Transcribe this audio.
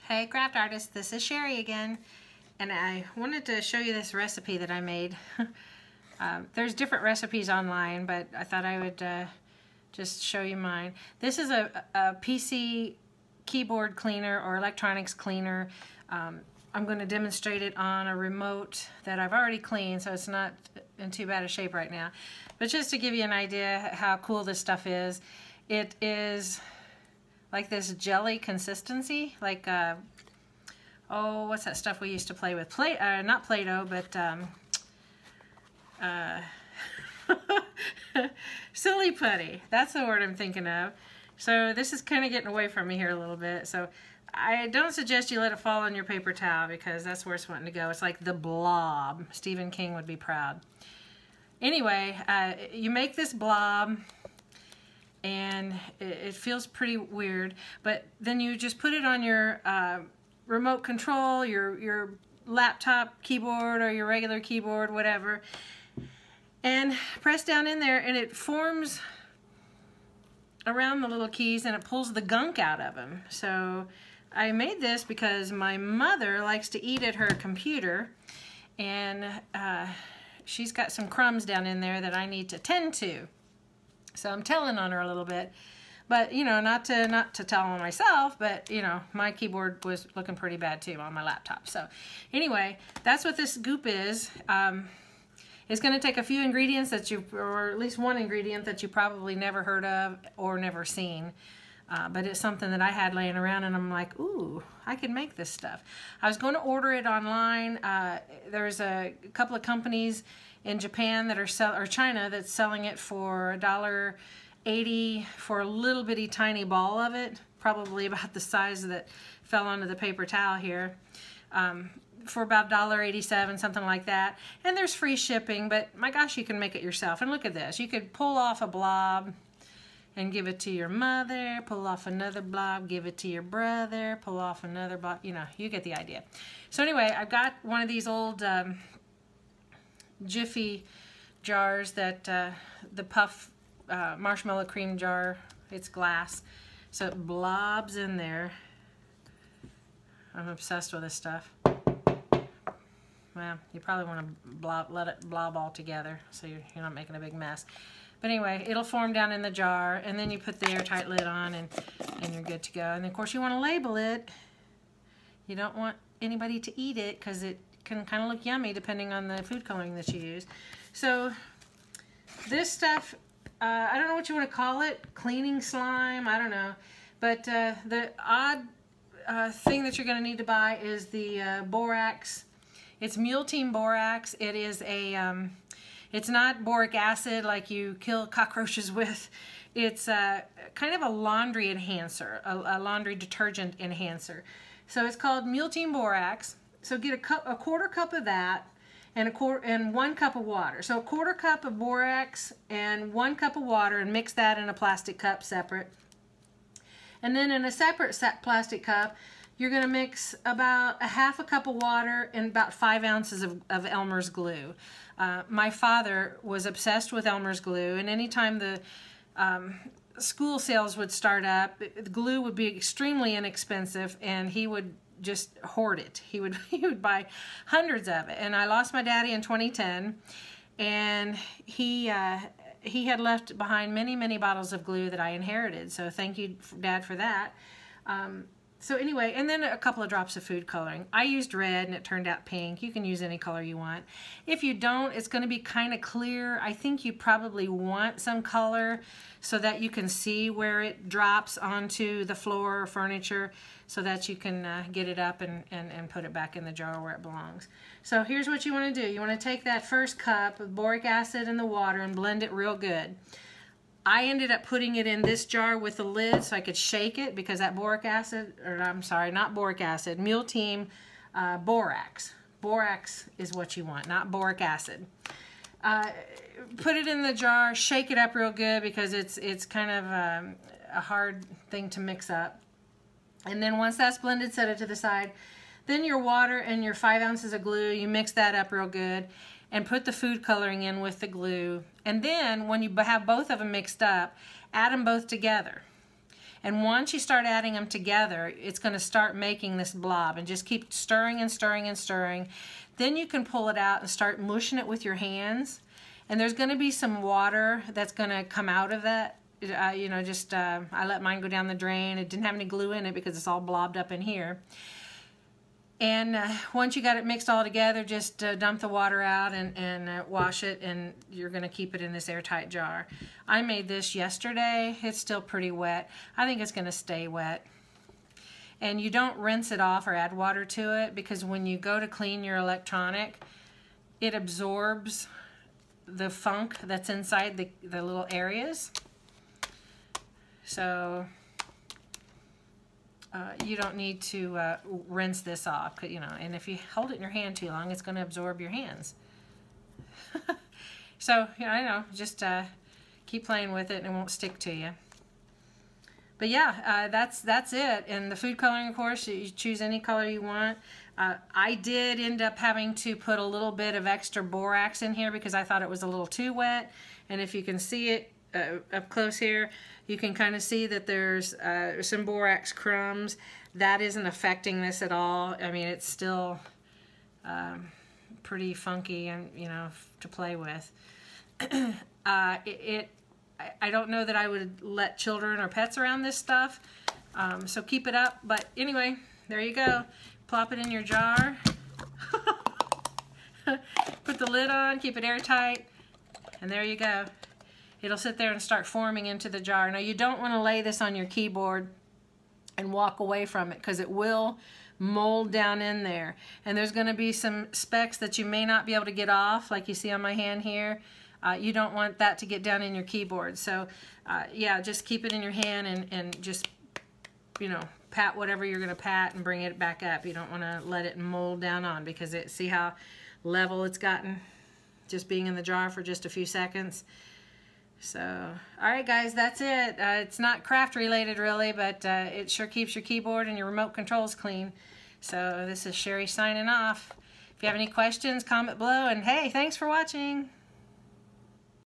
Hey craft artists, this is Sherry again, and I wanted to show you this recipe that I made. There's different recipes online, but I thought I would just show you mine. This is a PC keyboard cleaner or electronics cleaner. I'm going to demonstrate it on a remote that I've already cleaned, so it's not in too bad a shape right now. But just to give you an idea how cool this stuff is, it is like this jelly consistency, like oh, what's that stuff we used to play with? Not Play-Doh, but silly putty. That's the word I'm thinking of. So this is kind of getting away from me here a little bit. So I don't suggest you let it fall on your paper towel because that's where it's wanting to go. It's like the Blob. Stephen King would be proud. Anyway, you make this blob, and it feels pretty weird, but then you just put it on your remote control, your laptop keyboard or your regular keyboard, whatever, and press down in there, and it forms around the little keys and it pulls the gunk out of them. So I made this because my mother likes to eat at her computer, and she's got some crumbs down in there that I need to tend to. So I'm telling on her a little bit, but you know, not to tell on myself, but you know, my keyboard was looking pretty bad too on my laptop. So anyway, that's what this goop is. It's going to take a few ingredients that or at least one ingredient that you probably never heard of or never seen. But it's something that I had laying around, and I'm like, ooh, I can make this stuff. I was going to order it online. There's a couple of companies in Japan that are or China that's selling it for $1.80 for a little bitty tiny ball of it, probably about the size that fell onto the paper towel here, for about $1.87, something like that. And there's free shipping, but my gosh, you can make it yourself. And look at this. You could pull off a blob and give it to your mother, pull off another blob, give it to your brother, pull off another blob, you know, you get the idea. So anyway, I've got one of these old Jiffy jars that the Puff marshmallow cream jar, it's glass, so it blobs in there. I'm obsessed with this stuff. Well, you probably want to let it blob all together so you're not making a big mess. But anyway, it'll form down in the jar, and then you put the airtight lid on, and you're good to go. And of course, you want to label it. You don't want anybody to eat it because it can kind of look yummy depending on the food coloring that you use. So this stuff, I don't know what you want to call it, cleaning slime, I don't know. But the odd thing that you're going to need to buy is the Borax. It's Mule Borax. It is a it's not boric acid like you kill cockroaches with. It's kind of a laundry enhancer, a laundry detergent enhancer. So it's called Mule Borax. So get a quarter cup of that and 1 cup of water. So a quarter cup of borax and 1 cup of water, and mix that in a plastic cup separate. And then in a separate plastic cup, you're going to mix about a half a cup of water and about 5 ounces of Elmer's glue. My father was obsessed with Elmer's glue, and anytime the school sales would start up, the glue would be extremely inexpensive, and he would just hoard it. He would buy hundreds of it. And I lost my daddy in 2010, and he had left behind many, many bottles of glue that I inherited. So thank you, Dad, for that. So anyway, and then a couple of drops of food coloring. I used red and it turned out pink. You can use any color you want. If you don't, it's going to be kind of clear. I think you probably want some color so that you can see where it drops onto the floor or furniture, so that you can get it up and put it back in the jar where it belongs. So here's what you want to do. You want to take that first cup of boric acid and the water and blend it real good. I ended up putting it in this jar with the lid so I could shake it, because that boric acid, or I'm sorry, not boric acid, Mule Borax. Borax is what you want, not boric acid. Put it in the jar, shake it up real good, because it's kind of a hard thing to mix up. And then once that's blended, set it to the side. Then your water and your 5 ounces of glue, you mix that up real good, and put the food coloring in with the glue. And then when you have both of them mixed up, add them both together. And once you start adding them together, it's going to start making this blob, and just keep stirring and stirring and stirring. Then you can pull it out and start mushing it with your hands. And there's going to be some water that's going to come out of that. You know, just I let mine go down the drain. It didn't have any glue in it because it's all blobbed up in here. And once you got it mixed all together, just dump the water out and wash it, and you're going to keep it in this airtight jar. I made this yesterday. It's still pretty wet. I think it's going to stay wet. And you don't rinse it off or add water to it, because when you go to clean your electronic, it absorbs the funk that's inside the little areas. So you don't need to rinse this off, you know, and if you hold it in your hand too long, it's going to absorb your hands. So, you know, I know, just keep playing with it and it won't stick to you. But yeah, that's it. And the food coloring, of course, you choose any color you want. I did end up having to put a little bit of extra borax in here because I thought it was a little too wet. And if you can see it up close here, you can kind of see that there's some borax crumbs. That isn't affecting this at all. I mean, it's still pretty funky and, you know, to play with. I don't know that I would let children or pets around this stuff, so keep it up. But anyway, there you go. Plop it in your jar. Put the lid on, keep it airtight, and there you go. It'll sit there and start forming into the jar. Now, you don't want to lay this on your keyboard and walk away from it, because it will mold down in there. And there's going to be some specks that you may not be able to get off, like you see on my hand here. You don't want that to get down in your keyboard. So, yeah, just keep it in your hand and just, you know, pat whatever you're going to pat and bring it back up. You don't want to let it mold down on, because see how level it's gotten just being in the jar for just a few seconds. So, all right, guys, that's it. It's not craft related really, but it sure keeps your keyboard and your remote controls clean. So this is Sherry signing off. If you have any questions, comment below, and hey, thanks for watching.